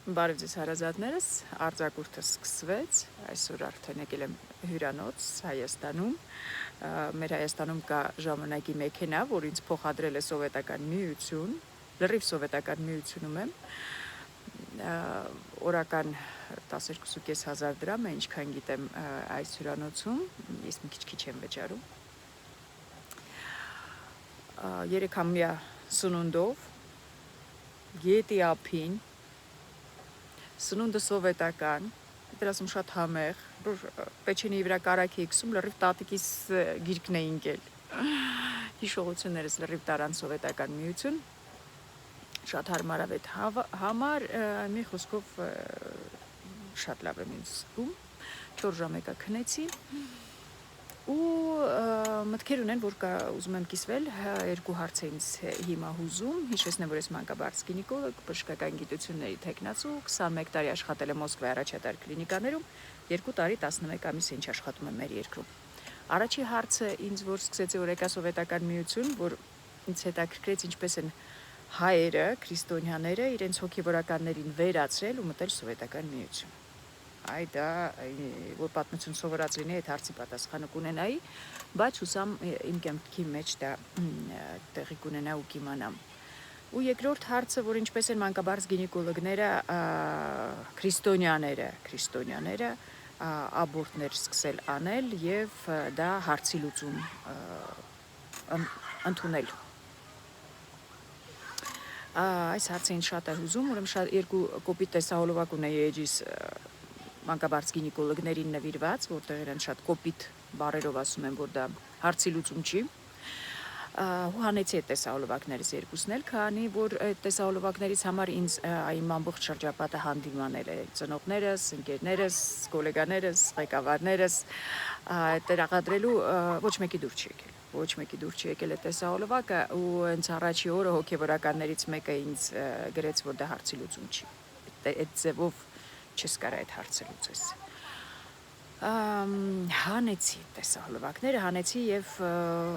Բարև ձեզ հարազատներս, արձակուրդը սկսվեց, այսօր արդեն եկել եմ հյուրանոց Հայաստանում, մեր Հայաստանում կա ժամանակի մեքենա, որ ինձ փոխադրել է սովետական միություն, լրիվ սովետական միությունում եմ, օրական 12.500 դրամ է, ինչքան գիտեմ այս հյուրանոցում, ես մի քիչ եմ վճարում, 3-ամյա սնունդով, գետի ափին, Սնունդը սովետական, դրասում շատ համեղ, պեչենի վրա կարագ է գցում, լրիվ տատիկիս գիրկն է ինկել։ Հիշողություններս լրիվ տարան սովետական միություն, շատ հարմարավետ համար, մի խոսքով շատ լավ եմ ինձ զգում, 4 ժամ եկա քնեցի, ու մտքեր ունեն, որ ուզում եմ կիսվել, երկու հարց է ինձ հիմա հուզում, հիշեցնեմ, որ ես մանկաբարձ գինեկոլոգ, բժշկական գիտությունների թեկնածու, 21 տարի աշխատել եմ Մոսկվայի առաջատար կլինիկաներում, 2 տարի 11 ամիս ինչ աշխատում եմ մեր երկրում։ Առաջի հարցը ինձ որ սկսեցի որ եկա սովետական միություն, որ ինձ հետաքրքրեց ինչպես են հայերը, քրիստոնյաները իրենց հոգևորականներին վերացրել ու մտել սովետական միություն։ Այ դա որ պատմություն սովորած լինի այդ հարցի պատասխանը կունենայի, բայց հուսամ իմ կյանքի մեջ դա տեղի կունենա ու կիմանամ։ Ու երկրորդ հարցը, որ ինչպես են մանկաբարձ գինեկոլոգները, քրիստոնյաները աբորտներ սկսել անել եւ դա հարցի լուծում ընդունել։ Այս հարցը ինձ շատ է հուզում, ուրեմն շատ երկու կոպիտ տեսահոլովակ ունեի էջիս մանկաբարձ գինեկոլոգներին նվիրված, որտեղ իրեն շատ կոպիտ բառերով ասում են, որ դա հարցի լուծում չի։ Ու հանեցի այդ տեսահոլովակներից երկուսն էլ, քանի որ այդ տեսահոլովակներից համար ինձ իմ ամբողջ շրջապատը հանդիմանել է ծնողներս, ընկերներս, գոլեգաներս, ղեկավարներս, տեղադրելու ոչ մեկի դուր չի եկել։ Ոչ մեկի դուր չի եկել այդ տեսահոլովակը ու հենց առաջի օրը հոգևորականներից մեկը ինձ գրեց, որ դա հարցի լուծում չի։ Այդ ձևով չես կարա այդ հարցը լուծես։ Հանեցի տեսահոլովակները, հանեցի եւ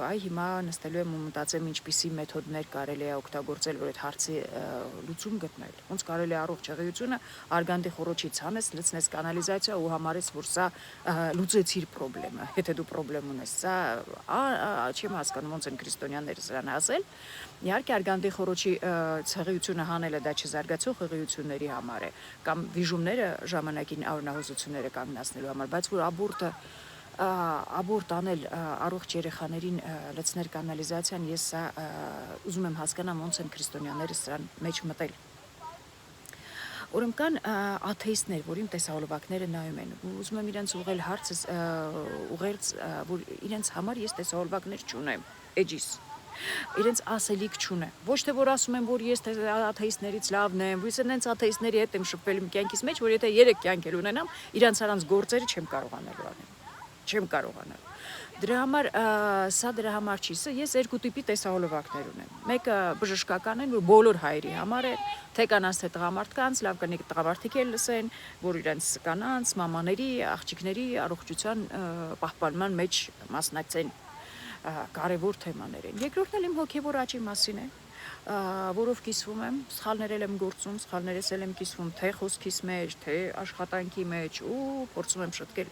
այ հիմա նստելու եմ ու մտածեմ ինչպիսի մեթոդներ կարելի է օգտագործել, որ այդ հարցի լուծում գտնել։ Ոնց կարելի է առողջ հղիությունը արգանդի խորոչից հանես, լցնես կանալիզացիա ու համարես, որ սա լուծեցիր խնդրը, եթե դու խնդրեմ ունես։ Սա չեմ հասկանում ոնց են քրիստոնյաները սրան ասել։ Իհարկե արգանդի խորոչի հղիությունը հանելը դա չզարգացող հղիությունների համար է, կամ վիժումները ժամանակին արյունահոսությունները կանգնացնելու համար, բայց որ աբորտ անել առողջ երեխաներին լցնել կանալիզացիան, ես սա ուզում եմ հասկանամ ոնց են քրիստոնյաները սրան մեջ մտել։ Ուրեմն կան աթեիստներ, որ իմ տեսահոլովակները նայում են, ուզում եմ իրենց ուղղել հարցս ուղերձ, որ իրենց համար ես տեսահոլովակներ չունեմ, էջիս։ Իրենց ասելիք չունեմ։ Ոչ թե որ ասում եմ, որ ես աթեիստներից լավն եմ, ես այնց աթեիստների հետ եմ շփվել իմ կյանքից մեջ, որ եթե 3 կյանք էլ ունենամ, իրանց առանց գործերը չեմ կարողանալու անել։ Չեմ կարողանալ։ Դրա համար չի, ես երկու տիպի տեսահոլովակներ ունեմ։ Մեկը բժշկական են, որ բոլոր հայերի համար է, թե կանանց թե տղամարդկանց, լավ կնի տղամարդիկ էլ լսեն, որ իրենց կանանց, մամաների, աղջիկների առողջության պահպանման մեջ մասնակցեն կարևոր թեմաներ են։ Երկրորդն էլ իմ հոգևոր աճի մասին է, որով կիսվում եմ, սխալներ եմ գործում, սխալներս եմ կիսվում թե խոսքիս մեջ, թե աշխատանքի մեջ ու փորձում եմ շտկել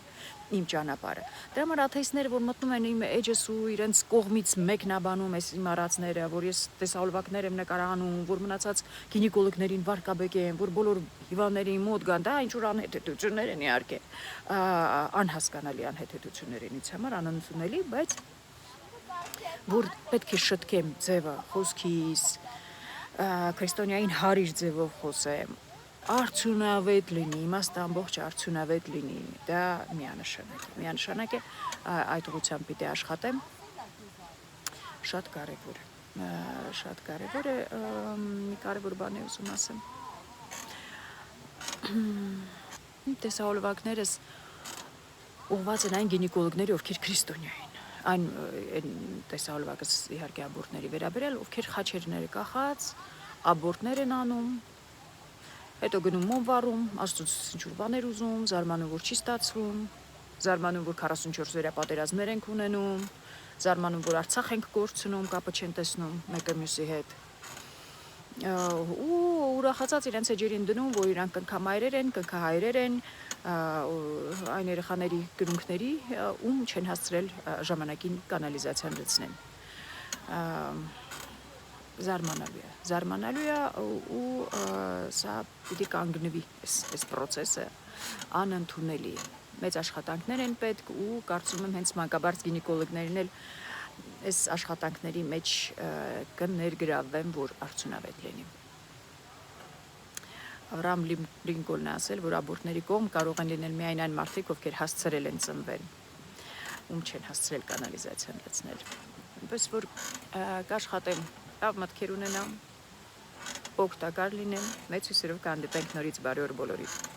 իմ ճանապարհը։ Դրա համար աթեիստները, որ մտնում են իմ էջս ու իրենց կողմից մեկնաբանում այս իմ արածները, որ ես տեսահոլովակներ եմ նկարահանում, որ մնացած գինեկոլոգներին վարկաբեկեմ, որ բոլոր հիվանդներին մոտ գան, դա ինչ որ անհետեթություններ են իհարկե, անհասկանալի անհետեթություններ են ինձ համար, անընդունելի, բայց որ պետք է շտկեմ ձևը խոսքիս, քրիստոնյային հարիր ձևով խոսեմ, արդյունավետ լինի, իմաստը ամբողջ արդյունավետ լինի, դա միանշանակ է, այդ ուղղությամբ պիտի աշխատեմ, շատ կարևոր է, մի կարևոր բան է ուզում ասեմ, տեսահոլովակներս ուղղված են այն գինեկոլոգների, ովքեր քրիստոնյա են, այն տեսահոլովակս իհարկե աբորտների վերաբերյալ, ովքեր խաչերները կախած, աբորտներ են անում, հետո գնում մոմվառում, աստծուց ինչ-որ բաներ ուզում, զարմանում, որ չի ստացվում, զարմանում, որ 44 օրյա պատերազմներ ենք ունենում, զարմանում, որ Արցախ ենք կորցնում, կապը չեն տեսնում մեկը մյուսի հետ։ ու ուրախացած իրենց էջերին դնում, որ իրանք կնքամայրեր են, կնքահայրեր են, այն երեխաների գրունքների, ում չեն հասցրել ժամանակին կանալիզացիան լցնեն։ Զարմանալու է ու սա պիտի կանգնվի այս process-ը, անընդունելի է։ Մեծ աշխատանքներ են պետք ու կարծում եմ հենց մանկաբարձ գինեկոլոգներն էլ այս աշխատանքների մեջ կներգրավվեն, որ արդյունավետ լինի։ Ավրահամ Լինկոլնը ասել, որ աբորտների կողմ կարող են լինել միայն այն մարդիկ, ովքեր հասցրել են ծնվել, ում չեն հասցրել կանալիզացիան լցնել։ Այնպես որ կաշխատեմ, լավ մտքեր ունենամ, օգտակար լինեմ, մեծ հույսերով կհանդիպենք նորից, բարի օր բոլորիդ։